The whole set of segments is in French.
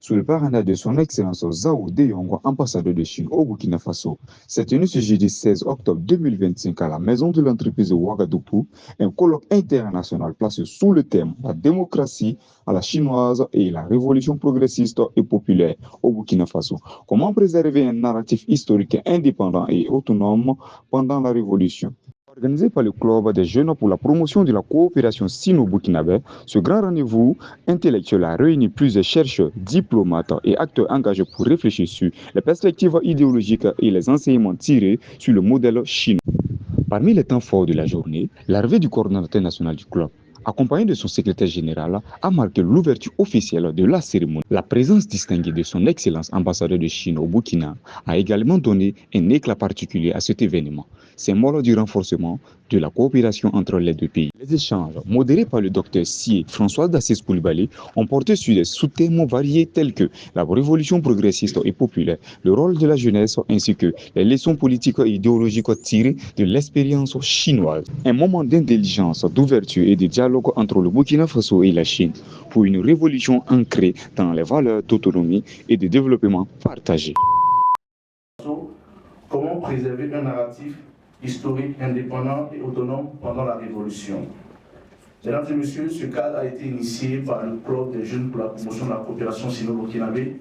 sous le parrainage de son Excellence Zhao Deyong, ambassadeur de Chine au Burkina Faso. C'est tenu ce jeudi 16 octobre 2025 à la maison de l'entreprise de Ouagadougou, un colloque international placé sous le thème La démocratie à la chinoise et la révolution progressiste et populaire au Burkina Faso. Comment préserver un narratif historique indépendant et autonome pendant la révolution? Organisé par le Club des jeunes pour la promotion de la coopération sino-burkinabé, ce grand rendez-vous intellectuel a réuni plusieurs chercheurs, diplomates et acteurs engagés pour réfléchir sur les perspectives idéologiques et les enseignements tirés sur le modèle chinois. Parmi les temps forts de la journée, l'arrivée du coordonnateur national du club, accompagné de son secrétaire général, a marqué l'ouverture officielle de la cérémonie. La présence distinguée de son Excellence ambassadeur de Chine au Burkina a également donné un éclat particulier à cet événement, symbole du renforcement de la coopération entre les deux pays. Les échanges, modérés par le docteur Sié François d'Assis Koulibaly, ont porté sur des sous-thèmes variés tels que la révolution progressiste et populaire, le rôle de la jeunesse ainsi que les leçons politiques et idéologiques tirées de l'expérience chinoise. Un moment d'intelligence, d'ouverture et de dialogue entre le Burkina Faso et la Chine pour une révolution ancrée dans les valeurs d'autonomie et de développement partagé. Comment préserver un narratif historique indépendant et autonome pendant la Révolution? Mesdames et messieurs, ce cadre a été initié par le Club des jeunes pour la promotion de la coopération sino-burkinabé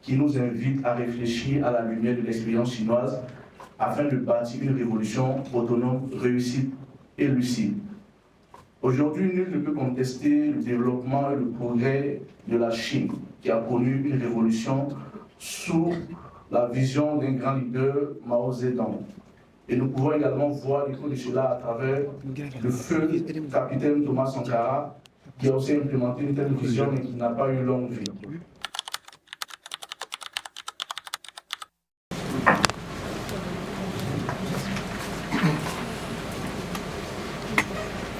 qui nous invite à réfléchir à la lumière de l'expérience chinoise afin de bâtir une révolution autonome, réussie et lucide. Aujourd'hui, nul ne peut contester le développement et le progrès de la Chine qui a connu une révolution sous la vision d'un grand leader, Mao Zedong. Et nous pouvons également voir l'écho de cela à travers le feu du capitaine Thomas Sankara, qui a aussi implémenté une telle vision mais qui n'a pas eu longue vie.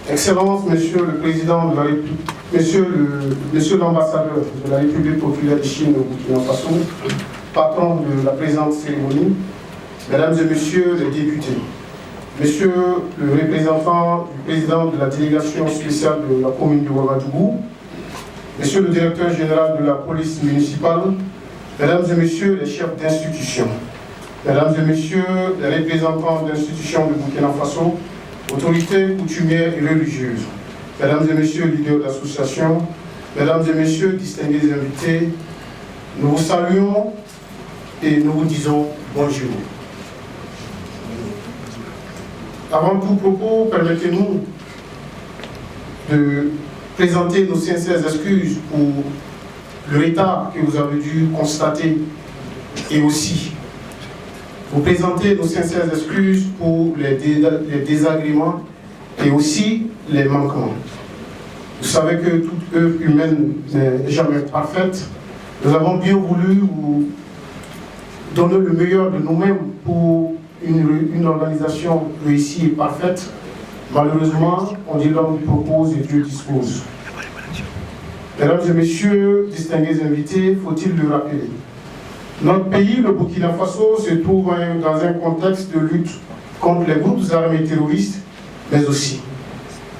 Excellence, Monsieur le Président de la République, Monsieur l'ambassadeur de la République populaire de Chine au Burkina Faso, patron de la présente cérémonie, Mesdames et Messieurs les députés, Monsieur le représentant du président de la délégation spéciale de la commune de Ouagadougou, Monsieur le directeur général de la police municipale, Mesdames et Messieurs les chefs d'institution, Mesdames et Messieurs les représentants d'institutions de Burkina Faso, autorités coutumières et religieuses, Mesdames et Messieurs leaders d'associations, Mesdames et Messieurs distingués invités, nous vous saluons et nous vous disons bonjour. Avant tout propos, permettez-nous de présenter nos sincères excuses pour le retard que vous avez dû constater et aussi vous présenter nos sincères excuses pour les désagréments et aussi les manquements. Vous savez que toute œuvre humaine n'est jamais parfaite. Nous avons bien voulu vous donner le meilleur de nous-mêmes pour une organisation réussie et parfaite. Malheureusement, on dit l'homme propose et Dieu dispose. Mesdames et messieurs, distingués invités, faut-il le rappeler, notre pays, le Burkina Faso, se trouve dans un contexte de lutte contre les groupes armés terroristes, mais aussi.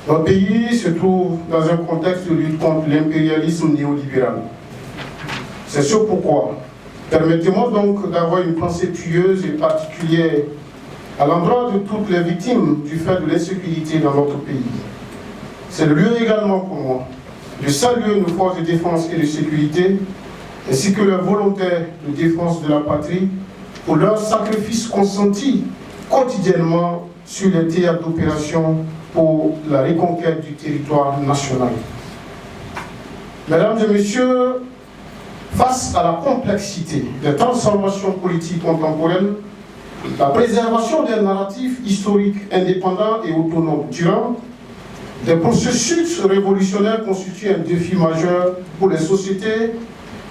Notre pays se trouve dans un contexte de lutte contre l'impérialisme néolibéral. C'est ce pourquoi, permettez-moi donc d'avoir une pensée pieuse et particulière à l'endroit de toutes les victimes du fait de l'insécurité dans notre pays. C'est le lieu également pour moi de saluer nos forces de défense et de sécurité, ainsi que les volontaires de défense de la patrie pour leur sacrifice consenti quotidiennement sur les théâtres d'opération pour la reconquête du territoire national. Mesdames et messieurs, face à la complexité des transformations politiques contemporaines, la préservation d'un narratif historique indépendant et autonome durant des processus révolutionnaires constitue un défi majeur pour les sociétés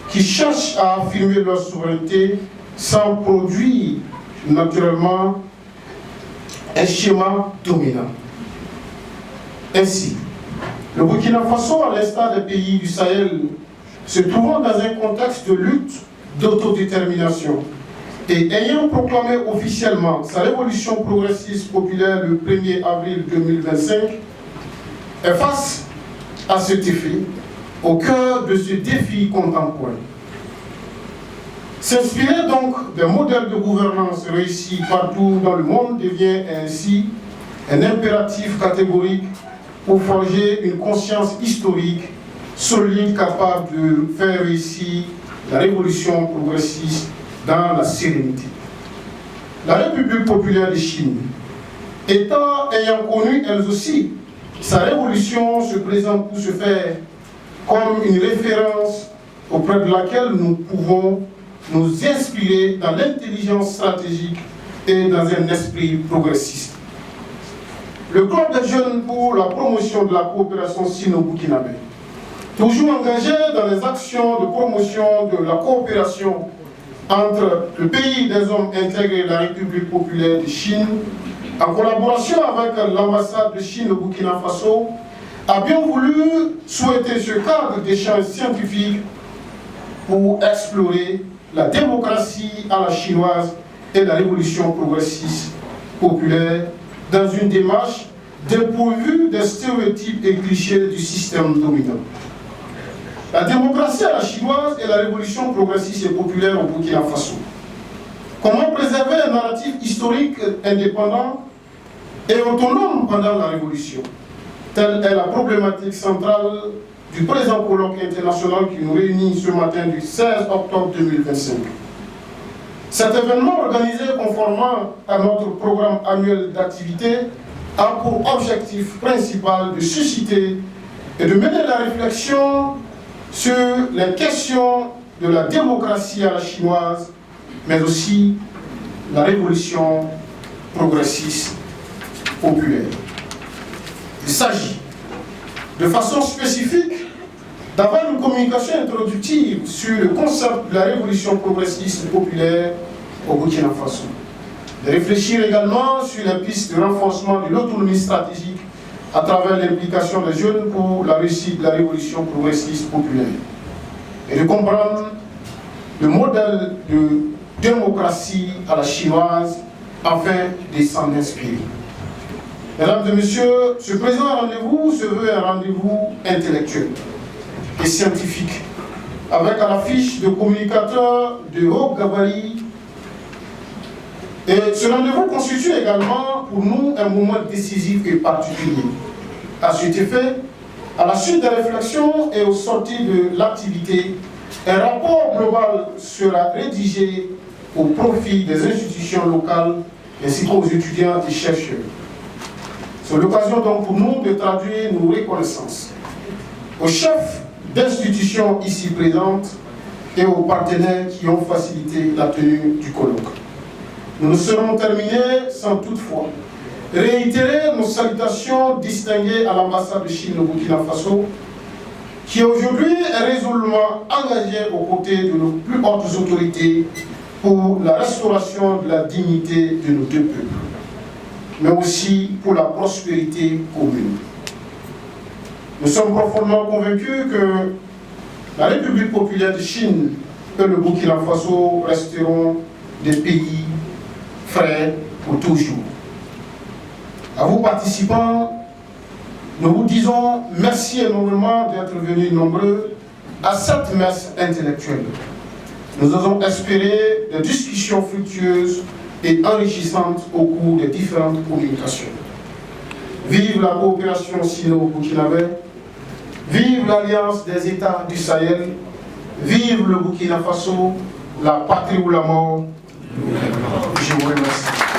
qui cherchent à affirmer leur souveraineté sans produire naturellement un schéma dominant. Ainsi, le Burkina Faso, à l'instar des pays du Sahel, se trouvant dans un contexte de lutte, d'autodétermination, et ayant proclamé officiellement sa révolution progressiste populaire le 1er avril 2025, est face à cet effet, au cœur de ce défi contemporain. S'inspirer donc des modèles de gouvernance réussis partout dans le monde devient ainsi un impératif catégorique pour forger une conscience historique solide capable de faire réussir la révolution progressiste dans la sérénité. La République populaire de Chine, ayant connu elle aussi sa révolution, se présente pour se faire comme une référence auprès de laquelle nous pouvons nous inspirer dans l'intelligence stratégique et dans un esprit progressiste. Le Club des jeunes pour la promotion de la coopération sino-burkinabé, toujours engagé dans les actions de promotion de la coopération entre le pays des hommes intégrés et la République populaire de Chine, en collaboration avec l'ambassade de Chine au Burkina Faso, a bien voulu souhaiter ce cadre d'échange scientifique pour explorer la démocratie à la chinoise et la révolution progressiste populaire dans une démarche dépourvue des stéréotypes et clichés du système dominant. La démocratie à la chinoise et la révolution progressiste et populaire au Burkina Faso. Comment préserver un narratif historique indépendant et autonome pendant la révolution? Telle est la problématique centrale du présent colloque international qui nous réunit ce matin du 16 octobre 2025. Cet événement, organisé conformément à notre programme annuel d'activité, a pour objectif principal de susciter et de mener la réflexion sur les questions de la démocratie à la chinoise, mais aussi la révolution progressiste populaire. Il s'agit, de façon spécifique, d'avoir une communication introductive sur le concept de la révolution progressiste populaire au Burkina Faso. De réfléchir également sur les pistes de renforcement de l'autonomie stratégique à travers l'implication des jeunes pour la réussite de la révolution progressiste populaire. Et de comprendre le modèle de démocratie à la chinoise afin de s'en inspirer. Mesdames et messieurs, ce présent rendez-vous se veut un rendez-vous intellectuel et scientifique, avec à l'affiche de communicateurs de haut gabarit. Et ce rendez-vous constitue également pour nous un moment décisif et particulier. À cet effet, à la suite des réflexions et au sortir de l'activité, un rapport global sera rédigé au profit des institutions locales ainsi qu'aux étudiants et chercheurs. C'est l'occasion donc pour nous de traduire nos reconnaissances aux chefs d'institutions ici présentes et aux partenaires qui ont facilité la tenue du colloque. Nous ne serons terminés sans toutefois réitérer nos salutations distinguées à l'ambassade de Chine au Burkina Faso, qui aujourd'hui est résolument engagée aux côtés de nos plus hautes autorités pour la restauration de la dignité de nos deux peuples, mais aussi pour la prospérité commune. Nous sommes profondément convaincus que la République populaire de Chine et le Burkina Faso resteront des pays frères pour toujours. À vous participants, nous vous disons merci énormément d'être venus nombreux à cette messe intellectuelle. Nous osons espérer des discussions fructueuses et enrichissantes au cours des différentes communications. Vive la coopération sino-burkinabé, vive l'Alliance des États du Sahel, vive le Burkina Faso, la patrie ou la mort. Je vous remercie.